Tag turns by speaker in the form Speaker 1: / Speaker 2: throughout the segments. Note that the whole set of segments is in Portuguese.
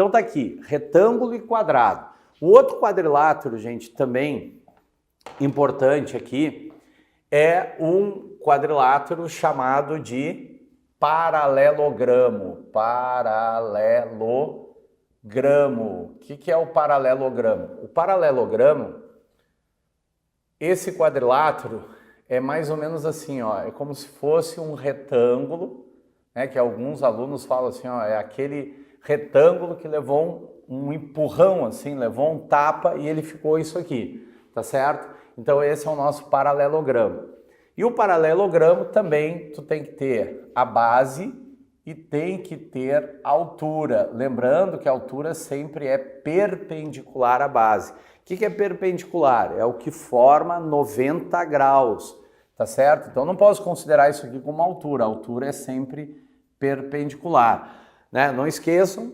Speaker 1: Então tá aqui, retângulo e quadrado. O outro quadrilátero, gente, também importante aqui, é um quadrilátero chamado de paralelogramo. Paralelogramo. O que é o paralelogramo? O paralelogramo, esse quadrilátero é mais ou menos assim, ó, é como se fosse um retângulo, né, que alguns alunos falam assim, ó, é aquele retângulo que levou um empurrão, assim, levou um tapa e ele ficou isso aqui, tá certo? Então esse é o nosso paralelogramo. E o paralelogramo também tu tem que ter a base e tem que ter altura. Lembrando que a altura sempre é perpendicular à base. O que é perpendicular? É o que forma 90 graus, tá certo? Então não posso considerar isso aqui como altura. A altura é sempre perpendicular, né? Não esqueçam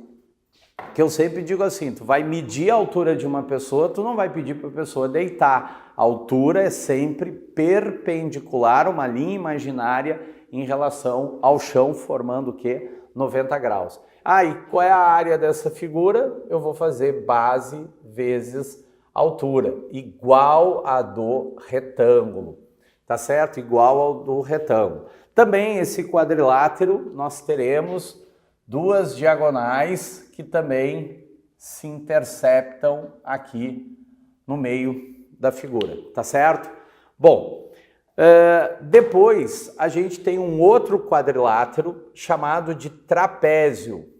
Speaker 1: que eu sempre digo assim, tu vai medir a altura de uma pessoa, tu não vai pedir para a pessoa deitar. A altura é sempre perpendicular, uma linha imaginária em relação ao chão, formando o quê? 90 graus. E qual é a área dessa figura? Eu vou fazer base vezes altura, igual a do retângulo, tá certo? Igual ao do retângulo. Também esse quadrilátero, nós teremos duas diagonais que também se interceptam aqui no meio da figura, tá certo? Bom, depois a gente tem um outro quadrilátero chamado de trapézio.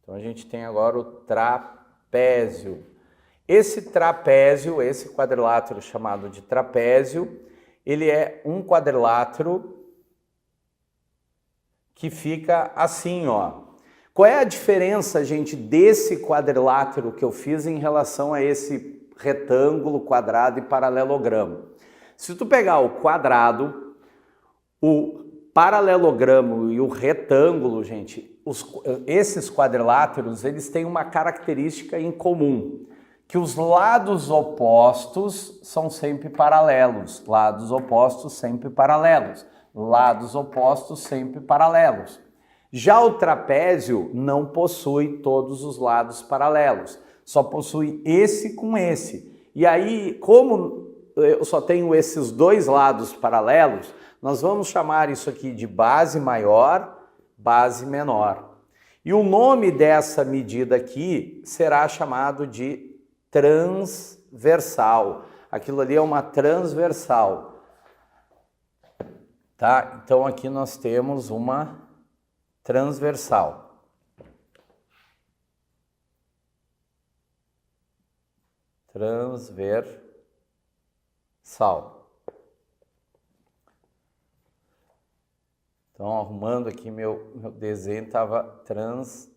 Speaker 1: Então a gente tem agora o trapézio. Esse trapézio, esse quadrilátero chamado de trapézio, ele é um quadrilátero que fica assim, ó. Qual é a diferença, gente, desse quadrilátero que eu fiz em relação a esse retângulo, quadrado e paralelogramo? Se tu pegar o quadrado, o paralelogramo e o retângulo, gente, esses quadriláteros, eles têm uma característica em comum, que os lados opostos são sempre paralelos, lados opostos sempre paralelos, lados opostos sempre paralelos. Já o trapézio não possui todos os lados paralelos, só possui esse com esse. E aí, como eu só tenho esses dois lados paralelos, nós vamos chamar isso aqui de base maior, base menor. E o nome dessa medida aqui será chamado de transversal. Aquilo ali é uma transversal. Tá? Então aqui nós temos uma transversal. Transversal. Então, arrumando aqui meu desenho, estava transversal.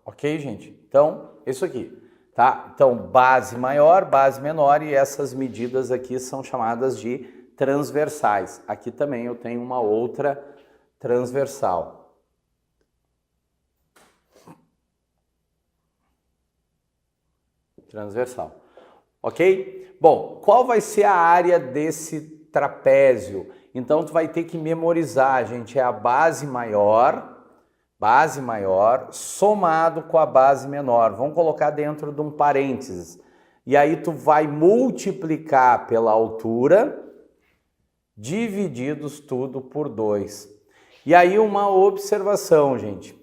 Speaker 1: Ok, gente? Então, isso aqui, tá? Então, base maior, base menor, e essas medidas aqui são chamadas de transversais. Aqui também eu tenho uma outra transversal. Transversal. Ok? Bom, qual vai ser a área desse trapézio? Então, tu vai ter que memorizar, gente, é a base maior, somado com a base menor. Vamos colocar dentro de um parênteses. E aí tu vai multiplicar pela altura, divididos tudo por 2. E aí uma observação, gente.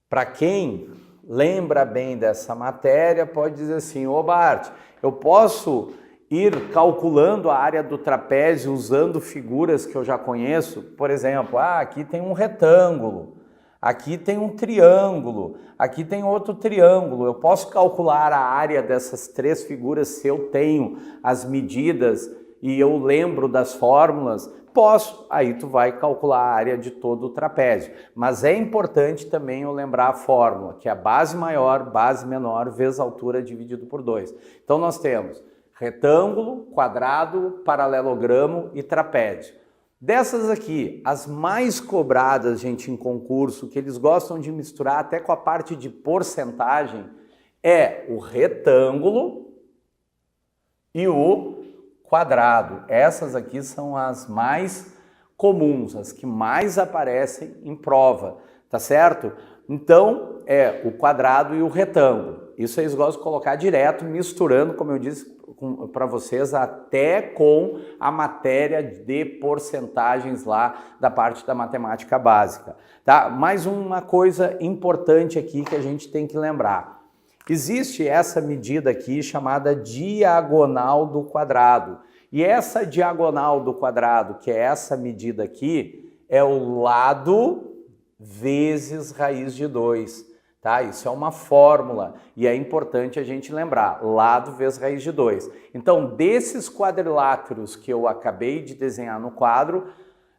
Speaker 1: Para quem lembra bem dessa matéria, pode dizer assim, ô Bart, eu posso ir calculando a área do trapézio usando figuras que eu já conheço? Por exemplo, aqui tem um retângulo, aqui tem um triângulo, aqui tem outro triângulo. Eu posso calcular a área dessas três figuras se eu tenho as medidas e eu lembro das fórmulas? Posso. Aí tu vai calcular a área de todo o trapézio. Mas é importante também eu lembrar a fórmula, que é a base maior, base menor, vezes a altura dividido por 2. Então nós temos retângulo, quadrado, paralelogramo e trapézio. Dessas aqui, as mais cobradas, gente, em concurso, que eles gostam de misturar até com a parte de porcentagem, é o retângulo e o quadrado. Essas aqui são as mais comuns, as que mais aparecem em prova, tá certo? Então, é o quadrado e o retângulo. Isso eles gostam de colocar direto, misturando, como eu disse para vocês, até com a matéria de porcentagens lá da parte da matemática básica. Tá? Mais uma coisa importante aqui que a gente tem que lembrar. Existe essa medida aqui chamada diagonal do quadrado. E essa diagonal do quadrado, que é essa medida aqui, é o lado vezes raiz de 2. Tá? Isso é uma fórmula e é importante a gente lembrar, lado vezes raiz de 2. Então, desses quadriláteros que eu acabei de desenhar no quadro,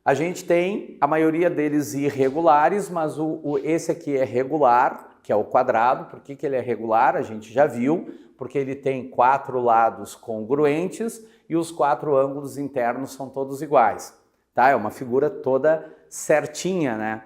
Speaker 1: a gente tem a maioria deles irregulares, mas esse aqui é regular, que é o quadrado. Por que ele é regular? A gente já viu, porque ele tem 4 lados congruentes e os 4 ângulos internos são todos iguais. Tá? É uma figura toda certinha, né?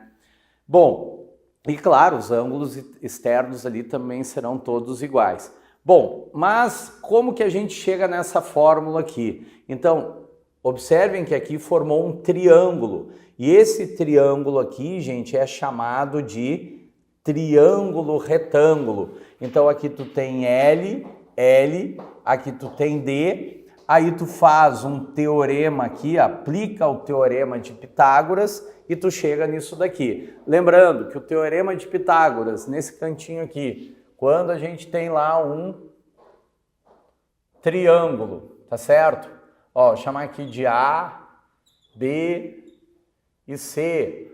Speaker 1: Bom, e claro, os ângulos externos ali também serão todos iguais. Bom, mas como que a gente chega nessa fórmula aqui? Então, observem que aqui formou um triângulo. E esse triângulo aqui, gente, é chamado de triângulo retângulo. Então aqui tu tem L, aqui tu tem D, aí tu faz um teorema aqui, aplica o teorema de Pitágoras e tu chega nisso daqui. Lembrando que o teorema de Pitágoras, nesse cantinho aqui, quando a gente tem lá um triângulo, tá certo? Ó, vou chamar aqui de A, B e C,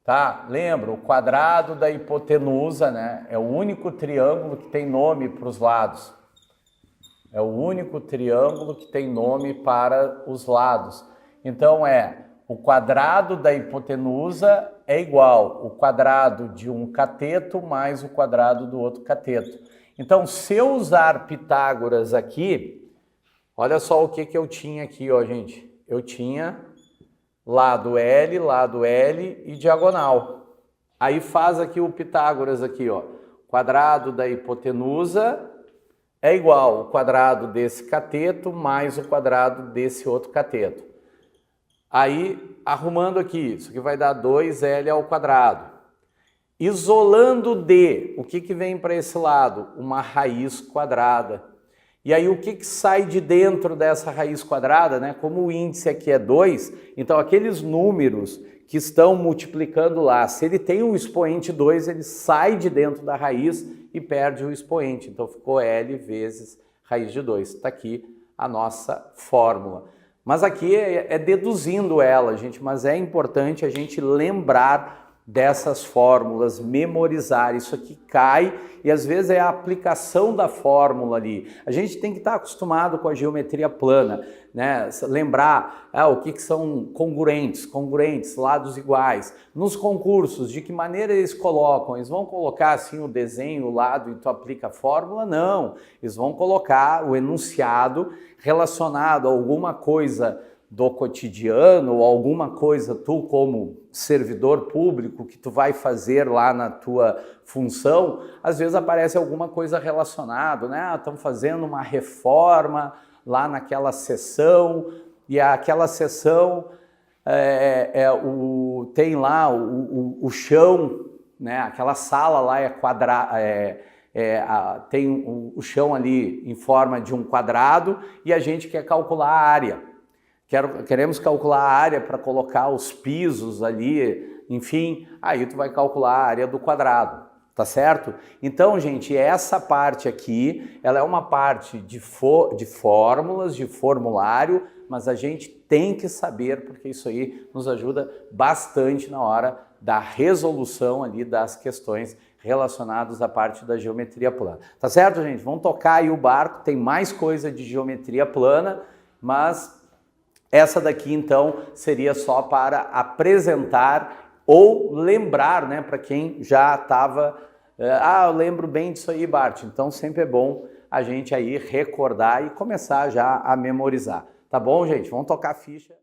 Speaker 1: tá? Lembra, o quadrado da hipotenusa, né? É o único triângulo que tem nome para os lados. É o único triângulo que tem nome para os lados. Então o quadrado da hipotenusa é igual o quadrado de um cateto mais o quadrado do outro cateto. Então, se eu usar Pitágoras aqui, olha só o que eu tinha aqui, ó, gente. Eu tinha lado L e diagonal. Aí faz aqui o Pitágoras aqui, ó. Quadrado da hipotenusa é igual o quadrado desse cateto mais o quadrado desse outro cateto. Aí, arrumando aqui, isso aqui vai dar 2L ao quadrado. Isolando D, o que vem para esse lado? Uma raiz quadrada. E aí, o que sai de dentro dessa raiz quadrada, né? Como o índice aqui é 2, então aqueles números que estão multiplicando lá, se ele tem um expoente 2, ele sai de dentro da raiz e perde o expoente. Então, ficou L vezes raiz de 2. Está aqui a nossa fórmula. Mas aqui é deduzindo ela, gente, mas é importante a gente lembrar dessas fórmulas, memorizar. Isso aqui cai e às vezes é a aplicação da fórmula ali. A gente tem que estar acostumado com a geometria plana, né? Lembrar o que são congruentes, lados iguais. Nos concursos, de que maneira eles colocam? Eles vão colocar assim o desenho, o lado e tu aplica a fórmula? Não, eles vão colocar o enunciado relacionado a alguma coisa do cotidiano ou alguma coisa tu como servidor público que tu vai fazer lá na tua função, às vezes aparece alguma coisa relacionada, né? Estão fazendo uma reforma lá naquela seção e aquela seção tem lá o chão, né? Aquela sala lá é quadrada, tem o chão ali em forma de um quadrado e a gente quer calcular a área. Queremos calcular a área para colocar os pisos ali, enfim, aí tu vai calcular a área do quadrado, tá certo? Então, gente, essa parte aqui, ela é uma parte de fórmulas, de formulário, mas a gente tem que saber, porque isso aí nos ajuda bastante na hora da resolução ali das questões relacionadas à parte da geometria plana. Tá certo, gente? Vamos tocar aí o barco, tem mais coisa de geometria plana, mas essa daqui, então, seria só para apresentar ou lembrar, né, para quem já estava, eu lembro bem disso aí, Bart. Então, sempre é bom a gente aí recordar e começar já a memorizar. Tá bom, gente? Vamos tocar a ficha.